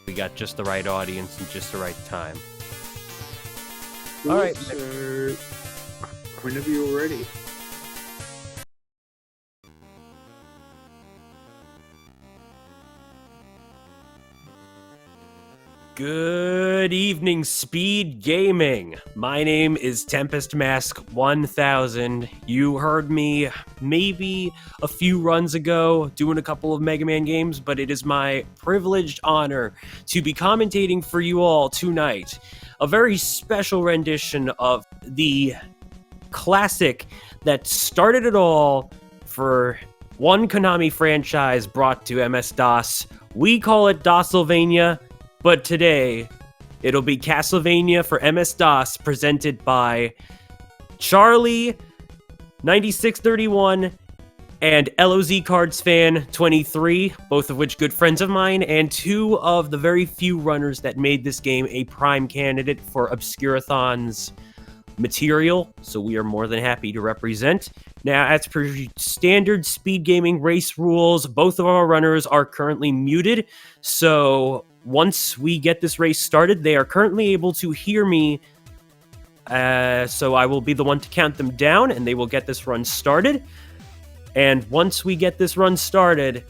We got just the right audience and just the right time. All right, sir. Whenever you're ready. Good evening, Speed Gaming. My name is Tempest Mask 1000. You heard me maybe a few runs ago doing a couple of Mega Man games, but it is my privileged honor to be commentating for you all tonight. A very special rendition of the classic that started it all for one Konami franchise brought to MS-DOS. We call it Castlevania. But today, it'll be Castlevania for MS-DOS, presented by Charlie9631 and lozcardsfan23, both of which good friends of mine, and two of the very few runners that made this game a prime candidate for Obscurathon's material, so we are more than happy to represent. Now, as per standard speed gaming race rules, both of our runners are currently muted, so once we get this race started, they are currently able to hear me, so I will be the one to count them down, and they will get this run started. And once we get this run started,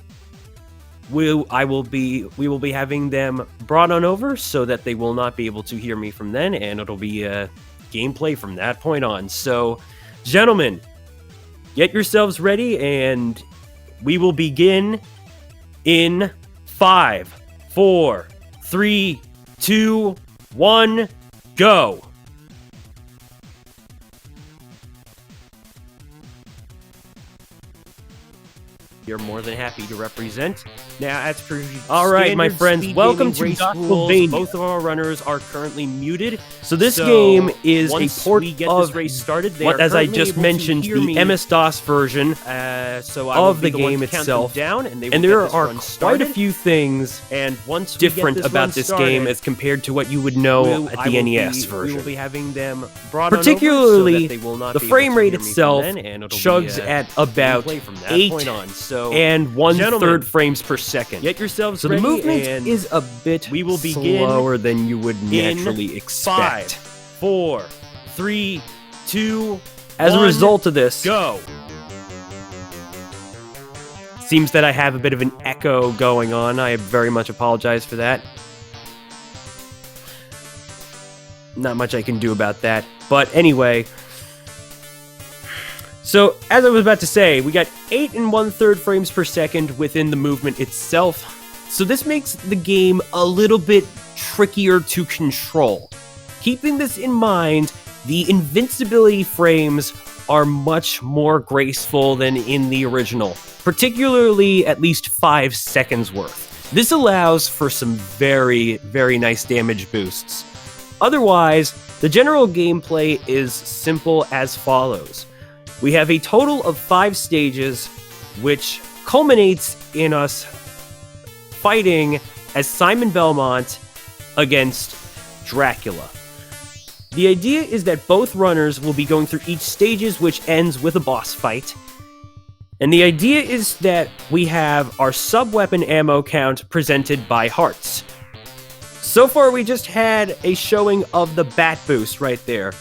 we will be having them brought on over so that they will not be able to hear me from then, and it'll be gameplay from that point on. So, gentlemen, get yourselves ready, and we will begin in 5, 4, 3, 2, 1, go! You're more than happy to represent. Now, as per all right, my friends, welcome to Castlevania. Both of our runners are currently muted. So this game is a port of this race started. As I just mentioned, the MS-DOS version of the game itself. And there are quite a few things different about this game as compared to what you would know at the NES version. We will be having them brought particularly the frame rate itself chugs at about 8 and 1/3 frames per second. Get yourselves ready, the movement is a bit slower than you would naturally expect. 5, 4, 3, 2, as a result of this, go. Seems that I have a bit of an echo going on. I very much apologize for that. Not much I can do about that. But anyway, so, as I was about to say, we got 8 and 1/3 frames per second within the movement itself, so this makes the game a little bit trickier to control. Keeping this in mind, the invincibility frames are much more graceful than in the original, particularly at least 5 seconds worth. This allows for some very, very nice damage boosts. Otherwise, the general gameplay is simple as follows. We have a total of 5 stages, which culminates in us fighting as Simon Belmont against Dracula. The idea is that both runners will be going through each stages, which ends with a boss fight. And the idea is that we have our sub-weapon ammo count presented by hearts. So far, we just had a showing of the bat boost right there.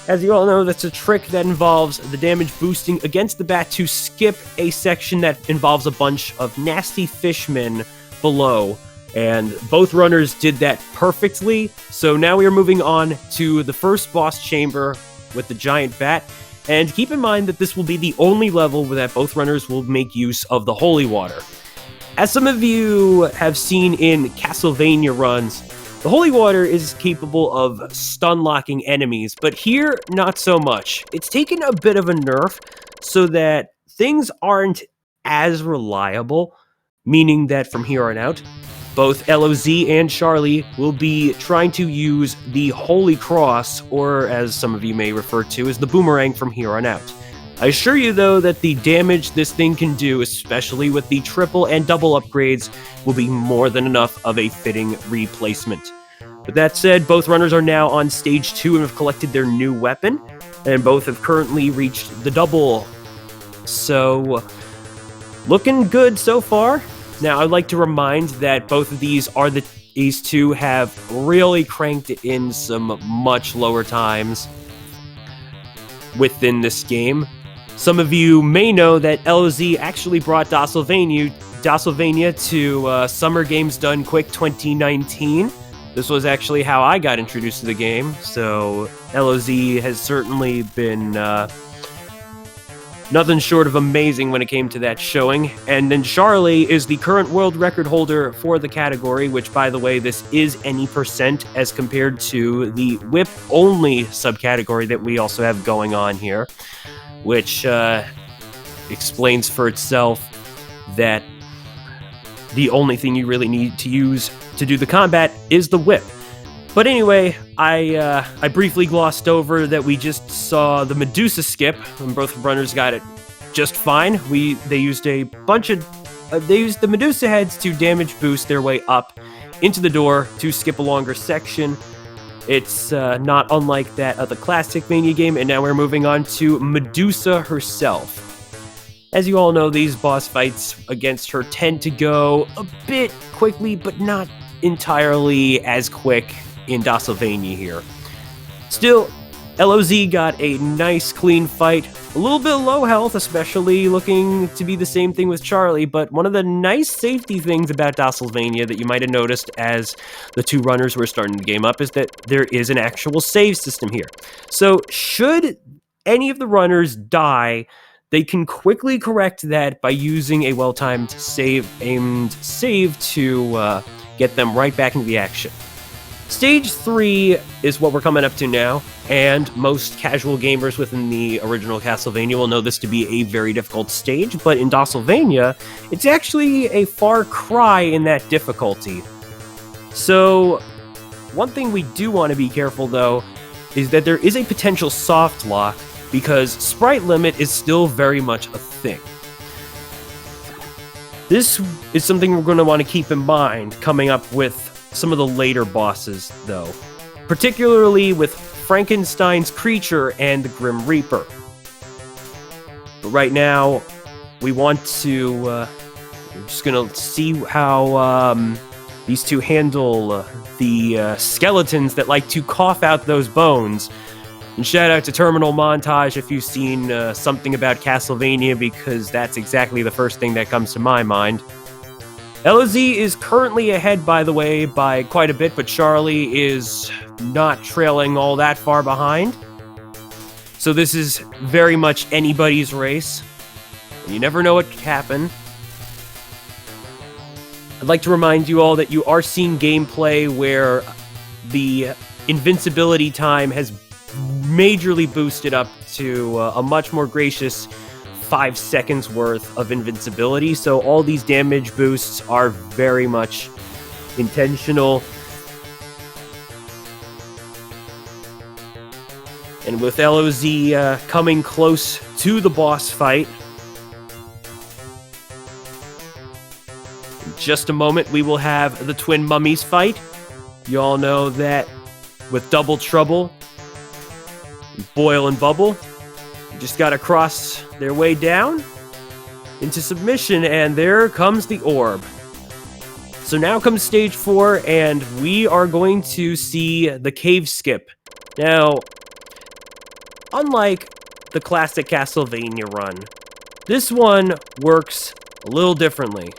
As you all know, that's a trick that involves the damage boosting against the bat to skip a section that involves a bunch of nasty fishmen below. And both runners did that perfectly. So now we are moving on to the first boss chamber with the giant bat. And keep in mind that this will be the only level where that both runners will make use of the holy water. As some of you have seen in Castlevania runs, the holy water is capable of stun-locking enemies, but here, not so much. It's taken a bit of a nerf so that things aren't as reliable, meaning that from here on out, both LOZ and Charlie will be trying to use the Holy Cross, or as some of you may refer to as the Boomerang from here on out. I assure you, though, that the damage this thing can do, especially with the triple and double upgrades, will be more than enough of a fitting replacement. With that said, both runners are now on stage 2 and have collected their new weapon, and both have currently reached the double. So, looking good so far. Now, I'd like to remind that both of these are the these two have really cranked it in some much lower times within this game. Some of you may know that LOZ actually brought Castlevania to Summer Games Done Quick 2019. This was actually how I got introduced to the game, so LOZ has certainly been nothing short of amazing when it came to that showing. And then Charlie is the current world record holder for the category, which, by the way, this is any percent as compared to the whip-only subcategory that we also have going on here, which explains for itself that the only thing you really need to use to do the combat is the whip. But anyway, I briefly glossed over that we just saw the Medusa skip, and both runners got it just fine. They used the Medusa heads to damage boost their way up into the door to skip a longer section. It's not unlike that of the classic Mania game, and now we're moving on to Medusa herself. As you all know, these boss fights against her tend to go a bit quickly, but not entirely as quick in Castlevania here. Still, LOZ got a nice clean fight, a little bit low health, especially looking to be the same thing with Charlie, but one of the nice safety things about Castlevania that you might have noticed as the two runners were starting the game up is that there is an actual save system here. So should any of the runners die, they can quickly correct that by using a well-timed save to get them right back into the action. Stage 3 is what we're coming up to now, and most casual gamers within the original Castlevania will know this to be a very difficult stage, but in Castlevania, it's actually a far cry in that difficulty. So, one thing we do want to be careful, though, is that there is a potential soft lock, because sprite limit is still very much a thing. This is something we're going to want to keep in mind coming up with some of the later bosses, though. Particularly with Frankenstein's creature and the Grim Reaper. But right now, we want to... we're just going to see how these two handle the skeletons that like to cough out those bones. And shout out to Terminal Montage if you've seen something about Castlevania, because that's exactly the first thing that comes to my mind. LOZ is currently ahead, by the way, by quite a bit, but Charlie is not trailing all that far behind. So this is very much anybody's race. And you never know what could happen. I'd like to remind you all that you are seeing gameplay where the invincibility time has majorly boosted up to a much more gracious 5 seconds worth of invincibility, so all these damage boosts are very much intentional. And with LOZ coming close to the boss fight, in just a moment we will have the Twin Mummies fight. You all know that with Double Trouble, Boil and Bubble, you just gotta cross their way down into submission, and there comes the orb. So now comes stage 4, and we are going to see the cave skip. Now, unlike the classic Castlevania run, this one works a little differently.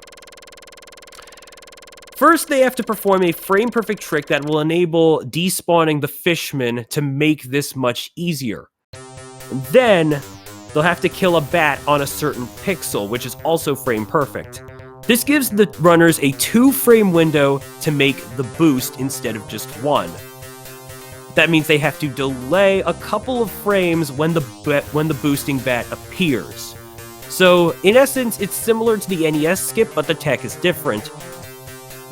First, they have to perform a frame-perfect trick that will enable despawning the fishman to make this much easier. And then, they'll have to kill a bat on a certain pixel, which is also frame-perfect. This gives the runners a 2-frame window to make the boost instead of just 1. That means they have to delay a couple of frames when the boosting bat appears. So, in essence, it's similar to the NES skip, but the tech is different.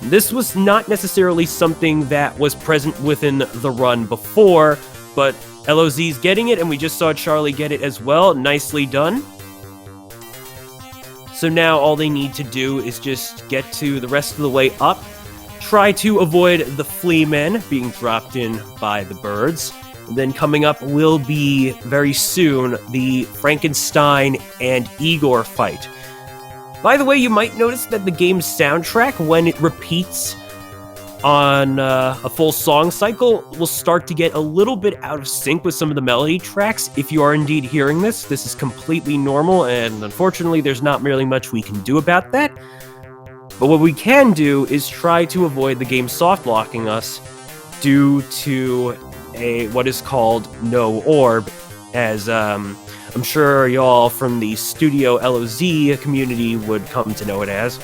This was not necessarily something that was present within the run before, but LOZ's getting it, and we just saw Charlie get it as well. Nicely done. So now all they need to do is just get to the rest of the way up, try to avoid the flea men being dropped in by the birds, and then coming up will be, very soon, the Frankenstein and Igor fight. By the way, you might notice that the game's soundtrack, when it repeats on a full song cycle will start to get a little bit out of sync with some of the melody tracks. If you are indeed hearing this is completely normal, and unfortunately there's not really much we can do about that. But what we can do is try to avoid the game soft locking us due to what is called no orb, as I'm sure y'all from the Studio LOZ community would come to know it as.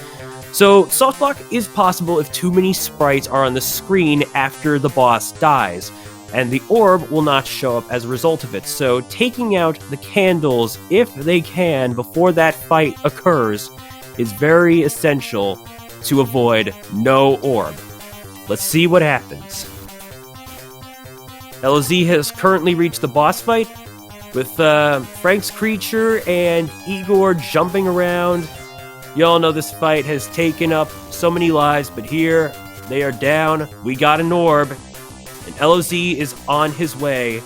So, softlock is possible if too many sprites are on the screen after the boss dies, and the orb will not show up as a result of it. So, taking out the candles, if they can, before that fight occurs, is very essential to avoid no orb. Let's see what happens. LOZ has currently reached the boss fight, with Frank's creature and Igor jumping around. Y'all know this fight has taken up so many lives, but here they are down. We got an orb, and LOZ is on his way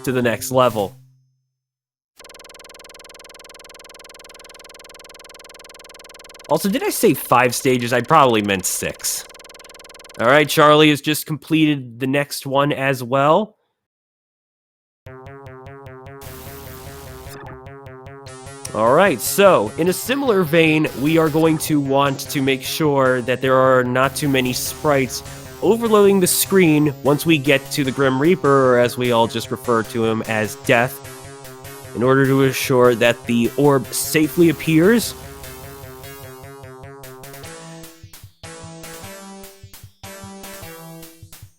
to the next level. Also, did I say 5 stages? I probably meant 6. Alright, Charlie has just completed the next one as well. Alright, so, in a similar vein, we are going to want to make sure that there are not too many sprites overloading the screen once we get to the Grim Reaper, or as we all just refer to him as Death, in order to ensure that the orb safely appears.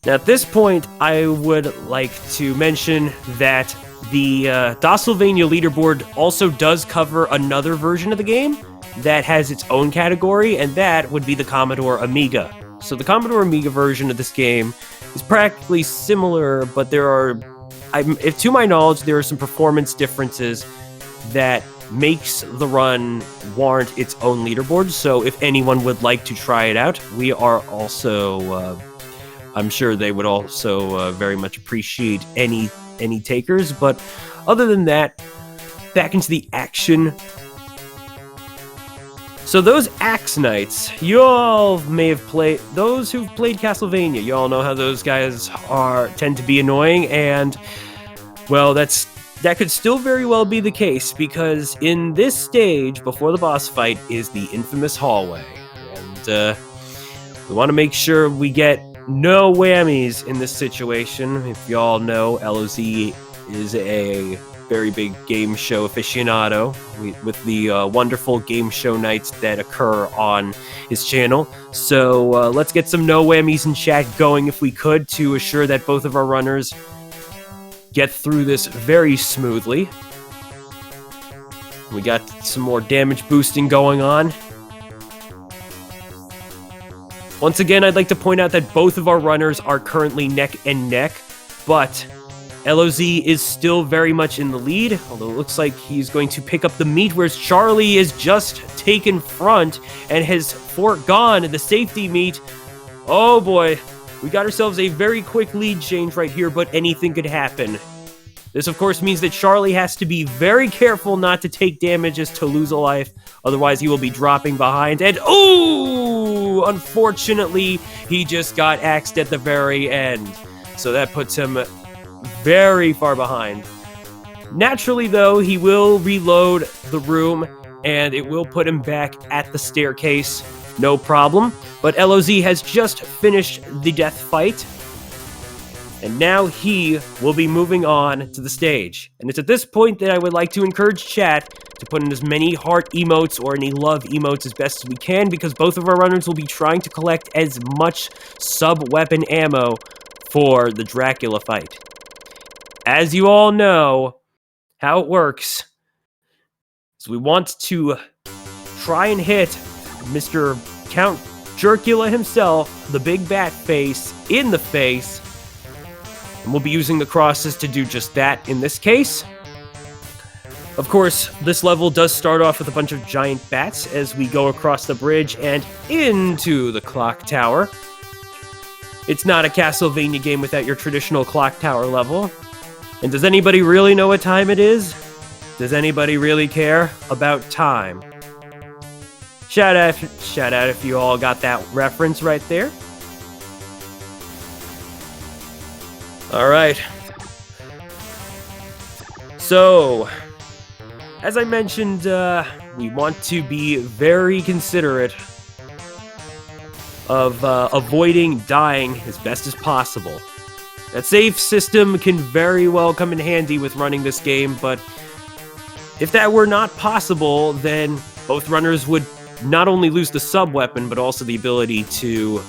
Now, at this point, I would like to mention that the Castlevania leaderboard also does cover another version of the game that has its own category, and that would be the Commodore Amiga. So the Commodore Amiga version of this game is practically similar, but there are, if to my knowledge, there are some performance differences that makes the run warrant its own leaderboard. So if anyone would like to try it out, we are also, I'm sure they would also very much appreciate any takers. But other than that, back into the action. So those Axe Knights, you all may have played, those who've played Castlevania, you all know how those guys tend to be annoying, and well, that could still very well be the case, because in this stage, before the boss fight, is the infamous hallway. And we want to make sure we get no whammies in this situation. If y'all know, LOZ is a very big game show aficionado with the wonderful game show nights that occur on his channel. So let's get some no whammies in chat going if we could, to assure that both of our runners get through this very smoothly. We got some more damage boosting going on. Once again, I'd like to point out that both of our runners are currently neck and neck, but LOZ is still very much in the lead, although it looks like he's going to pick up the meat, whereas Charlie is just taken front and has foregone the safety meat. Oh boy, we got ourselves a very quick lead change right here, but anything could happen. This, of course, means that Charlie has to be very careful not to take damages to lose a life, otherwise he will be dropping behind, and ooh! Unfortunately, he just got axed at the very end, so that puts him very far behind. Naturally, though, he will reload the room, and it will put him back at the staircase, no problem. But LOZ has just finished the death fight, and now he will be moving on to the stage. And it's at this point that I would like to encourage chat to put in as many heart emotes or any love emotes as best as we can, because both of our runners will be trying to collect as much sub-weapon ammo for the Dracula fight. As you all know, how it works is we want to try and hit Mr. Count Jerkula himself, the big bat face, in the face. And we'll be using the crosses to do just that in this case. Of course, this level does start off with a bunch of giant bats as we go across the bridge and into the clock tower. It's not a Castlevania game without your traditional clock tower level. And does anybody really know what time it is? Does anybody really care about time? Shout out if you all got that reference right there. All right. So, as I mentioned, we want to be very considerate of avoiding dying as best as possible. That save system can very well come in handy with running this game, but if that were not possible, then both runners would not only lose the sub-weapon, but also the ability to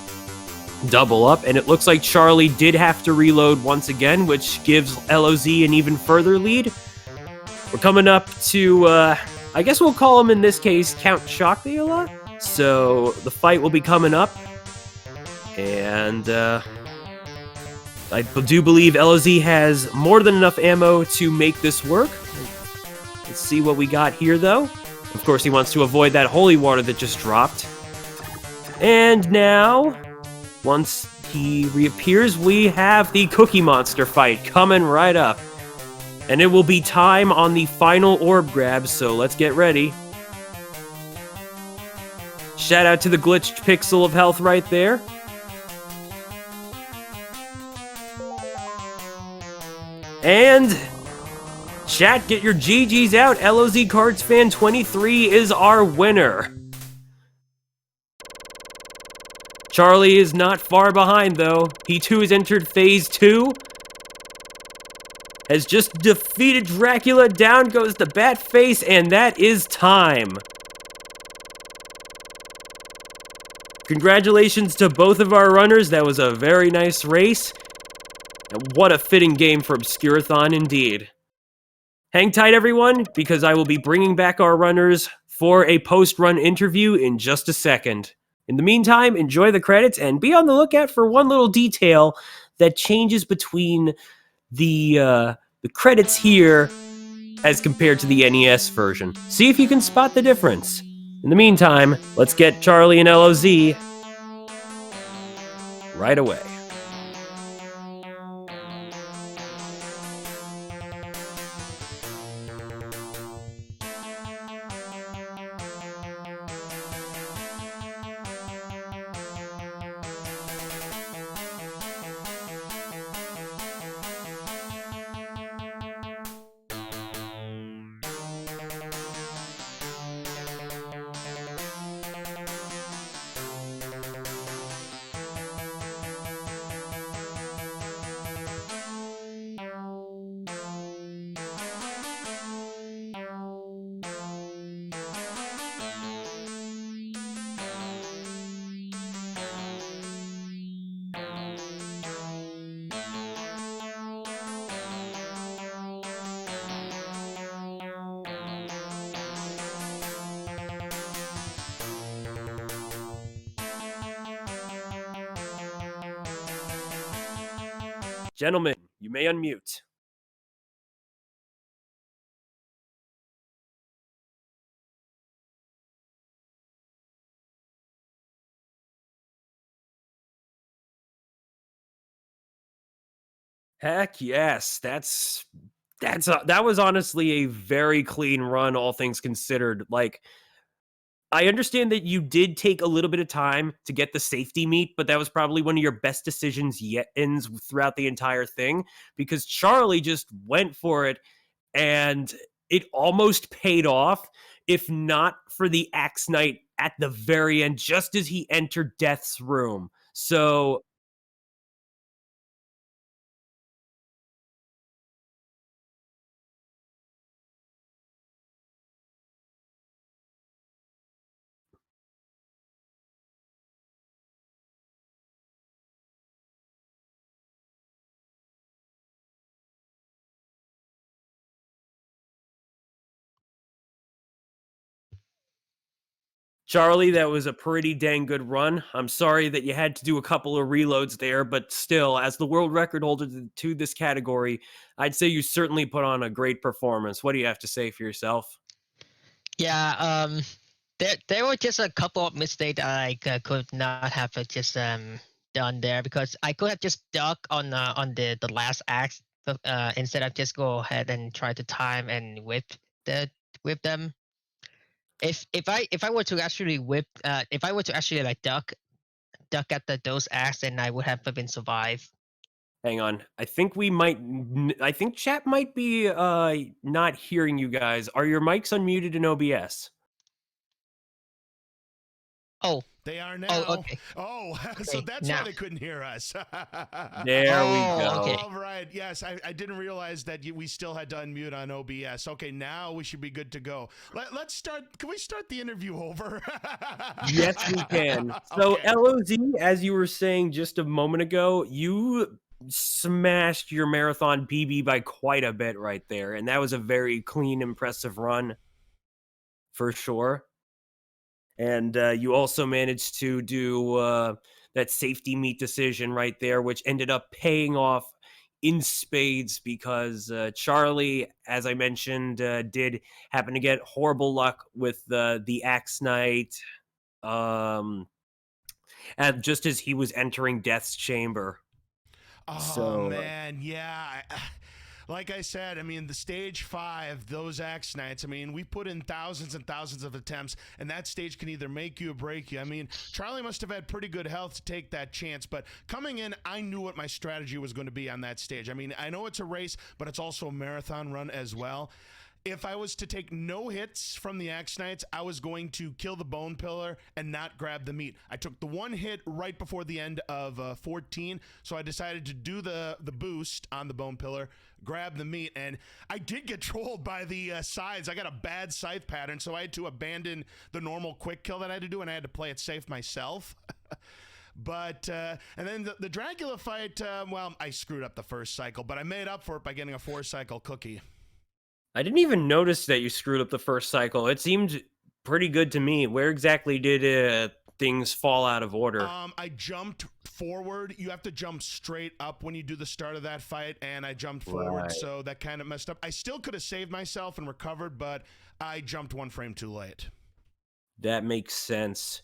double up, and it looks like Charlie did have to reload once again, which gives LOZ an even further lead. We're coming up to, I guess we'll call him in this case Count Chocula. So the fight will be coming up, and I do believe LOZ has more than enough ammo to make this work. Let's see what we got here, though. Of course, he wants to avoid that holy water that just dropped. And now, once he reappears, we have the Cookie Monster fight coming right up. And it will be time on the final orb grab, so let's get ready. Shout out to the glitched pixel of health right there. And chat, get your GGs out. lozcardsfan23 is our winner. Charlie is not far behind, though. He too has entered phase 2. Has just defeated Dracula. Down goes the bat face, and that is time. Congratulations to both of our runners. That was a very nice race. And what a fitting game for Obscurathon indeed. Hang tight, everyone, because I will be bringing back our runners for a post-run interview in just a second. In the meantime, enjoy the credits and be on the lookout for one little detail that changes between the credits here as compared to the NES version. See if you can spot the difference. In the meantime, let's get Charlie and LOZ right away. Gentlemen, you may unmute. Heck yes, that was honestly a very clean run, all things considered. Like, I understand that you did take a little bit of time to get the safety meat, but that was probably one of your best decisions yet ends throughout the entire thing, because Charlie just went for it and it almost paid off, if not for the Axe Knight at the very end, just as he entered Death's room. So Charlie, that was a pretty dang good run. I'm sorry that you had to do a couple of reloads there, but still, as the world record holder to this category, I'd say you certainly put on a great performance. What do you have to say for yourself? Yeah, there were just a couple of mistakes I could not have just done there, because I could have just ducked on the last act instead of just go ahead and try to time and whip them. If I were to actually whip, if I were to actually like duck at those acts, then I would have been survived. Hang on. I think chat might be not hearing you guys. Are your mics unmuted in OBS? Oh, They are oh, now. okay, Oh, so okay. that's why Now, they couldn't hear us. There we oh, go. okay. All right. Yes, I didn't realize that we still had to unmute on OBS. Okay, now we should be good to go. Let's start. Can we start the interview over? Yes, we can. So, Okay. LOZ, as you were saying just a moment ago, you smashed your marathon PB by quite a bit right there, and that was a very clean, impressive run for sure. And you also managed to do that safety meet decision right there, which ended up paying off in spades because Charlie, as I mentioned, did happen to get horrible luck with the Axe Knight. And just as he was entering Death's Chamber. Oh So, man, yeah. Like I said, I mean, the stage 5, those Axe Knights, I mean, we put in thousands and thousands of attempts, and that stage can either make you or break you. I mean, Charlie must have had pretty good health to take that chance, but coming in, I knew what my strategy was going to be on that stage. I mean, I know it's a race, but it's also a marathon run as well. If I was to take no hits from the Axe Knights, I was going to kill the Bone Pillar and not grab the meat. I took the one hit right before the end of 14, so I decided to do the boost on the Bone Pillar, grab the meat, and I did get trolled by the sides. I got a bad scythe pattern, so I had to abandon the normal quick kill that I had to do, and I had to play it safe myself. But, and then the Dracula fight, well, I screwed up the first cycle, but I made up for it by getting a 4-cycle cookie. I didn't even notice that you screwed up the first cycle. It seemed pretty good to me. Where exactly did things fall out of order? I jumped forward. You have to jump straight up when you do the start of that fight, and I jumped forward, Right. so that kind of messed up. I still could have saved myself and recovered, but I jumped one frame too late. That makes sense.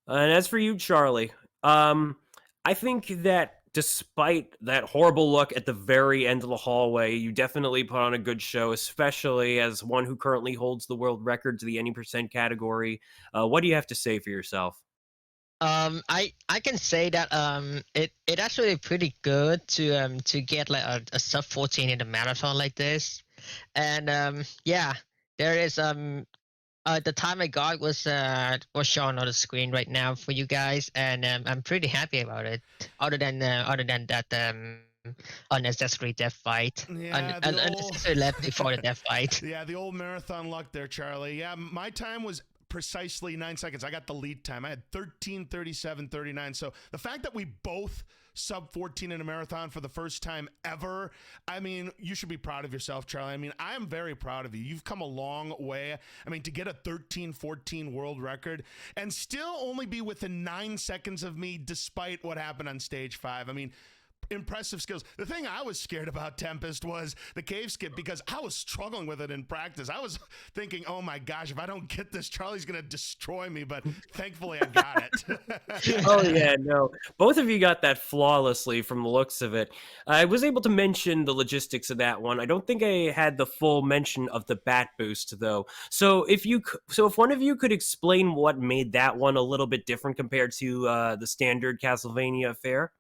And as for you, Charlie, I think that despite that horrible look at the very end of the hallway, you definitely put on a good show, especially as one who currently holds the world record to the any percent category. What do you have to say for yourself? I can say that it actually pretty good to get like a sub 14 in a marathon like this, and yeah, there is the time I got was shown on the screen right now for you guys, and I'm pretty happy about it. Other than that unnecessary death fight, Yeah, unnecessary left before the death fight. Yeah, the old marathon luck there, Charlie. Yeah, my time was precisely 9 seconds. I got the lead time. I had 13:37:39. So the fact that we both sub 14 in a marathon for the first time ever, I mean, you should be proud of yourself, Charlie. I mean, I am very proud of you. You've come a long way. I mean, to get a 13:14 world record and still only be within 9 seconds of me despite what happened on stage 5. I mean, impressive skills. The thing I was scared about, Tempest, was the cave skip because I was struggling with it in practice. I was thinking, oh my gosh, if I don't get this, Charlie's going to destroy me, but thankfully I got it. Oh yeah, no. Both of you got that flawlessly from the looks of it. I was able to mention the logistics of that one. I don't think I had the full mention of the bat boost though. So if one of you could explain what made that one a little bit different compared to the standard Castlevania affair.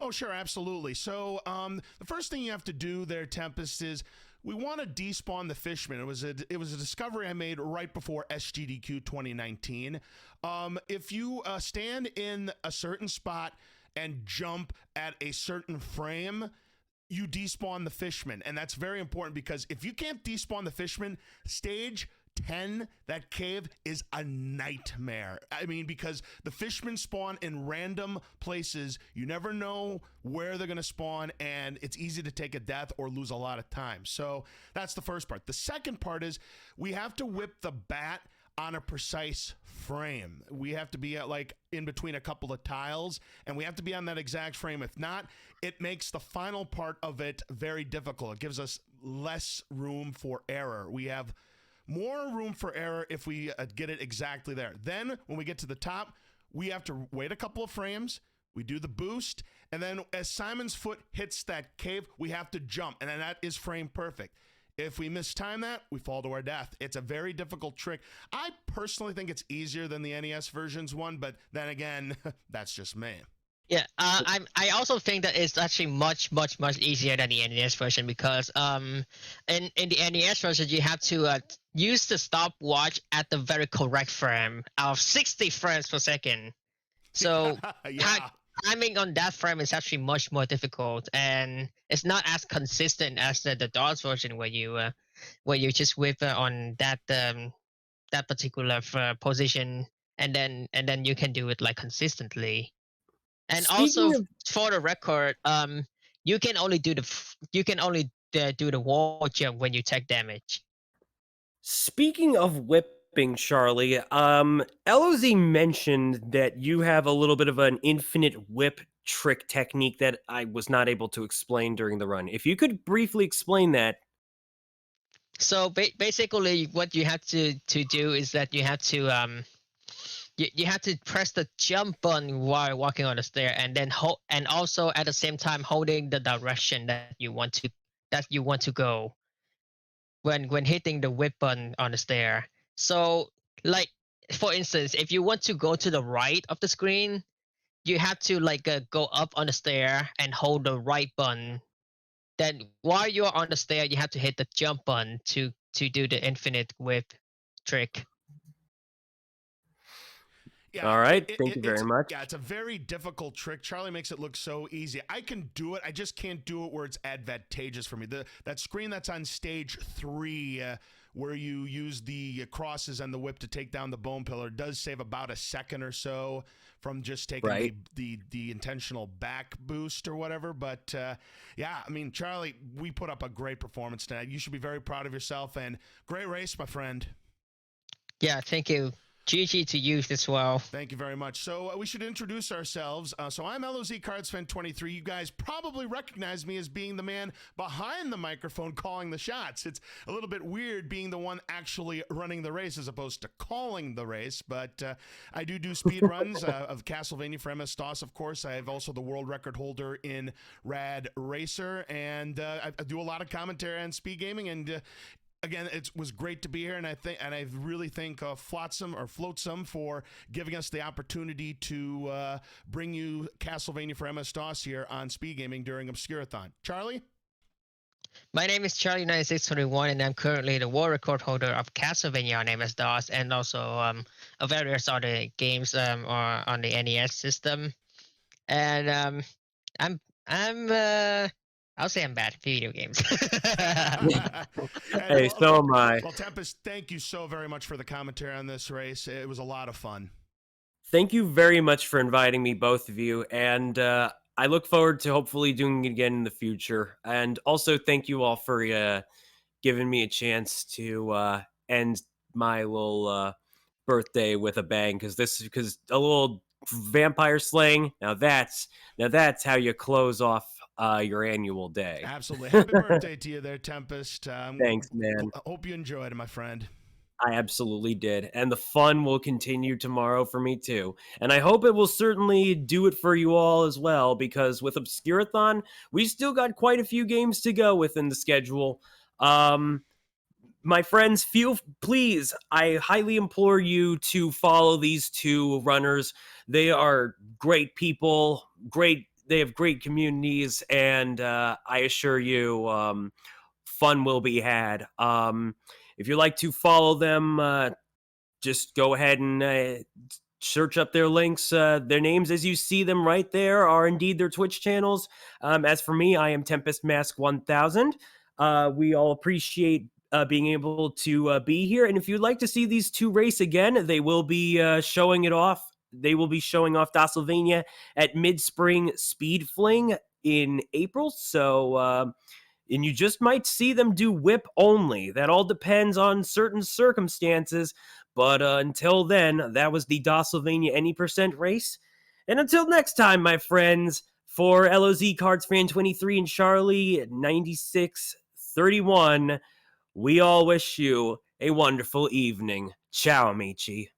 Oh, sure, absolutely. So the first thing you have to do there, Tempest, is we want to despawn the Fishman. It was a discovery I made right before SGDQ 2019. If you stand in a certain spot and jump at a certain frame, you despawn the Fishman. And that's very important because if you can't despawn the Fishman, stage 10, that cave is a nightmare. I mean, because the fishmen spawn in random places. You never know where they're going to spawn, and it's easy to take a death or lose a lot of time. So that's the first part. The second part is we have to whip the bat on a precise frame. We have to be at like in between a couple of tiles, and we have to be on that exact frame. If not, it makes the final part of it very difficult. It gives us less room for error. We have more room for error if we get it exactly there. Then when we get to the top, we have to wait a couple of frames. We do the boost, and then as Simon's foot hits that cave, we have to jump, and then that is frame perfect. If we mistime that, we fall to our death. It's a very difficult trick. I personally think it's easier than the NES versions one, but then again, that's just me. Yeah, I also think that it's actually much easier than the NES version because in the NES version you have to use the stopwatch at the very correct frame of 60 frames per second. So Yeah. timing on that frame is actually much more difficult, and it's not as consistent as the DOS version where you just whip on that particular position, and then you can do it like consistently. And also, Speaking of for the record, you can only do the wall jump when you take damage. Speaking of whipping, Charlie, LOZ mentioned that you have a little bit of an infinite whip trick technique that I was not able to explain during the run. If you could briefly explain that. So basically, what you have to do is that you have to you have to press the jump button while walking on the stair, and then hold, and also at the same time holding the direction that you want to go when hitting the whip button on the stair. So, like for instance, if you want to go to the right of the screen, you have to go up on the stair and hold the right button. Then while you're on the stair, you have to hit the jump button to do the infinite whip trick. Yeah, All right, thank you very much. Yeah, it's a very difficult trick. Charlie makes it look so easy. I can do it. I just can't do it where it's advantageous for me. That screen that's on stage 3, where you use the crosses and the whip to take down the bone pillar, does save about a second or so from just taking Right. the intentional back boost or whatever. But yeah, I mean, Charlie, we put up a great performance tonight. You should be very proud of yourself, and great race, my friend. Yeah, thank you. GG to you as well. Thank you very much. So we should introduce ourselves. So I'm lozcardsfan23. You guys probably recognize me as being the man behind the microphone calling the shots. It's a little bit weird being the one actually running the race as opposed to calling the race, but I do speedruns of Castlevania for MS-DOS, of course. I have also the world record holder in Rad Racer, and I do a lot of commentary on speed gaming, and again, it was great to be here, and I really thank Flotsam for giving us the opportunity to bring you Castlevania for MS-DOS here on Speed Gaming during Obscurathon. Charlie? My name is Charlie9631, and I'm currently the world record holder of Castlevania on MS-DOS, and also of various other games on the NES system. And I'll say I'm bad at video games. Hey, so am I. Well, Tempest, thank you so very much for the commentary on this race. It was a lot of fun. Thank you very much for inviting me, both of you, and I look forward to hopefully doing it again in the future. And also, thank you all for giving me a chance to end my little birthday with a bang, because a little vampire slaying. Now that's how you close off your annual day. Absolutely. Happy birthday to you there, Tempest. Thanks, man. I hope you enjoyed it, my friend. I absolutely did. And the fun will continue tomorrow for me too. And I hope it will certainly do it for you all as well, because with Obscurathon, we still got quite a few games to go within the schedule. My friends, please, I highly implore you to follow these two runners. They are great people, they have great communities, and I assure you, fun will be had. If you'd like to follow them, just go ahead and search up their links. Their names, as you see them right there, are indeed their Twitch channels. As for me, I am Tempest Mask 1000. We all appreciate being able to be here. And if you'd like to see these two race again, they will be showing it off. They will be showing off Castlevania at Mid-Spring Speed Fling in April. So, and you just might see them do whip only. That all depends on certain circumstances. But until then, that was the Castlevania Any Percent race. And until next time, my friends, for lozcardsfan23 and Charlie9631, we all wish you a wonderful evening. Ciao, amici.